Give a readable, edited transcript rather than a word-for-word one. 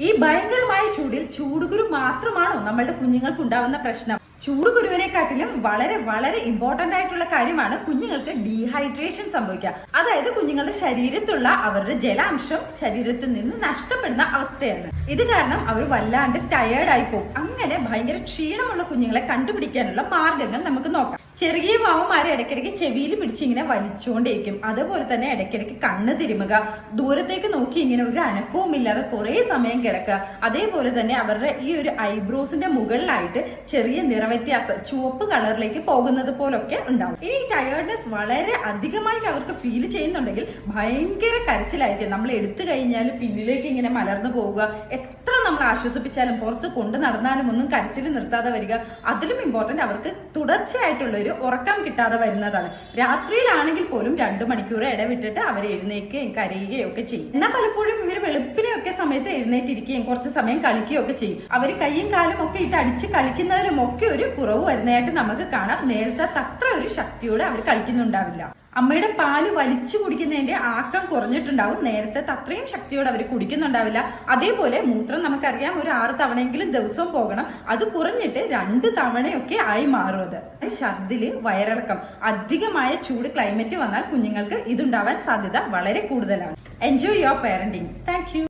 ഈ ഭയങ്കരമായ ചൂടിൽ ചൂടുകുരു മാത്രമാണോ നമ്മളുടെ കുഞ്ഞുങ്ങൾക്ക് ഉണ്ടാവുന്ന പ്രശ്നം? ചൂടുകുരുവിനെക്കാട്ടിലും വളരെ വളരെ ഇമ്പോർട്ടന്റ് ആയിട്ടുള്ള കാര്യമാണ് കുഞ്ഞുങ്ങൾക്ക് ഡീഹൈഡ്രേഷൻ സംഭവിക്കുക. അതായത് കുഞ്ഞുങ്ങളുടെ ശരീരത്തുള്ള അവരുടെ ജലാംശം ശരീരത്തിൽ നിന്ന് നഷ്ടപ്പെടുന്ന അവസ്ഥയാണ്. ഇത് കാരണം അവർ വല്ലാണ്ട് ടയേർഡ് ആയി പോകും. അങ്ങനെ ഭയങ്കര ക്ഷീണമുള്ള കുഞ്ഞുങ്ങളെ കണ്ടുപിടിക്കാനുള്ള മാർഗങ്ങൾ നമുക്ക് നോക്കാം. ചെറിയ മാവന്മാരെ ഇടയ്ക്കിടയ്ക്ക് ചെവിയിൽ പിടിച്ചിങ്ങനെ വലിച്ചുകൊണ്ടേയിരിക്കും. അതുപോലെ തന്നെ ഇടയ്ക്കിടയ്ക്ക് കണ്ണ് തിരുമുക, ദൂരത്തേക്ക് നോക്കി ഇങ്ങനെ ഒരു അനക്കവും ഇല്ലാതെ കുറെ സമയം കിടക്കുക. അതേപോലെ തന്നെ അവരുടെ ഈ ഒരു ഐബ്രോസിന്റെ മുകളിലായിട്ട് ചെറിയ നിറവ്യത്യാസം, ചുവപ്പ് കളറിലേക്ക് പോകുന്നത് പോലൊക്കെ ഉണ്ടാവും. ഈ ടയേർഡ്നെസ് വളരെ അധികമായി അവർക്ക് ഫീൽ ചെയ്യുന്നുണ്ടെങ്കിൽ ഭയങ്കര കരച്ചിലായിരിക്കും. നമ്മൾ എടുത്തു കഴിഞ്ഞാൽ പിന്നിലേക്ക് ഇങ്ങനെ മലർന്നു പോവുക, എത്ര നമ്മൾ ആശ്വസിപ്പിച്ചാലും പുറത്ത് കൊണ്ടു നടന്നാലും ഒന്നും കരച്ചിൽ നിർത്താതെ വരിക. അതിലും ഇമ്പോർട്ടന്റ് അവർക്ക് തുടർച്ചയായിട്ടുള്ള ഒരു ഉറക്കം കിട്ടാതെ വരുന്നതാണ്. രാത്രിയിലാണെങ്കിൽ പോലും 2 മണിക്കൂർ ഇടവിട്ടിട്ട് അവർ എഴുന്നേൽക്കുകയും കരയുകയും ഒക്കെ ചെയ്യും. എന്നാൽ പലപ്പോഴും ഇവർ വെളുപ്പിനെയൊക്കെ സമയത്ത് എഴുന്നേറ്റിരിക്കുകയും കുറച്ച് സമയം കളിക്കുകയും ഒക്കെ ചെയ്യും. അവർ കൈയും കാലും ഒക്കെ ഇട്ട് അടിച്ച് കളിക്കുന്നതിലും ഒക്കെ ഒരു കുറവ് വരുന്നതായിട്ട് നമുക്ക് കാണാം. നേരത്തെ അത്ര ഒരു ശക്തിയോടെ അവർ കളിക്കുന്നുണ്ടാവില്ല. അമ്മയുടെ പാല് വലിച്ചു കുടിക്കുന്നതിന്റെ ആക്കം കുറഞ്ഞിട്ടുണ്ടാവും. നേരത്തെ അത്രയും ശക്തിയോടെ അവർ കുടിക്കുന്നുണ്ടാവില്ല. അതേപോലെ മൂത്രം നമുക്കറിയാം, ഒരു 6 തവണയെങ്കിലും ദിവസവും പോകണം. അത് കുറഞ്ഞിട്ട് 2 തവണയൊക്കെ ആയി മാറും. അത് ഛർദില്, വയറിളക്കം, അധികമായ ചൂട് ക്ലൈമറ്റ് വന്നാൽ കുഞ്ഞുങ്ങൾക്ക് ഇതുണ്ടാവാൻ സാധ്യത വളരെ കൂടുതലാണ്. Enjoy your parenting. Thank you.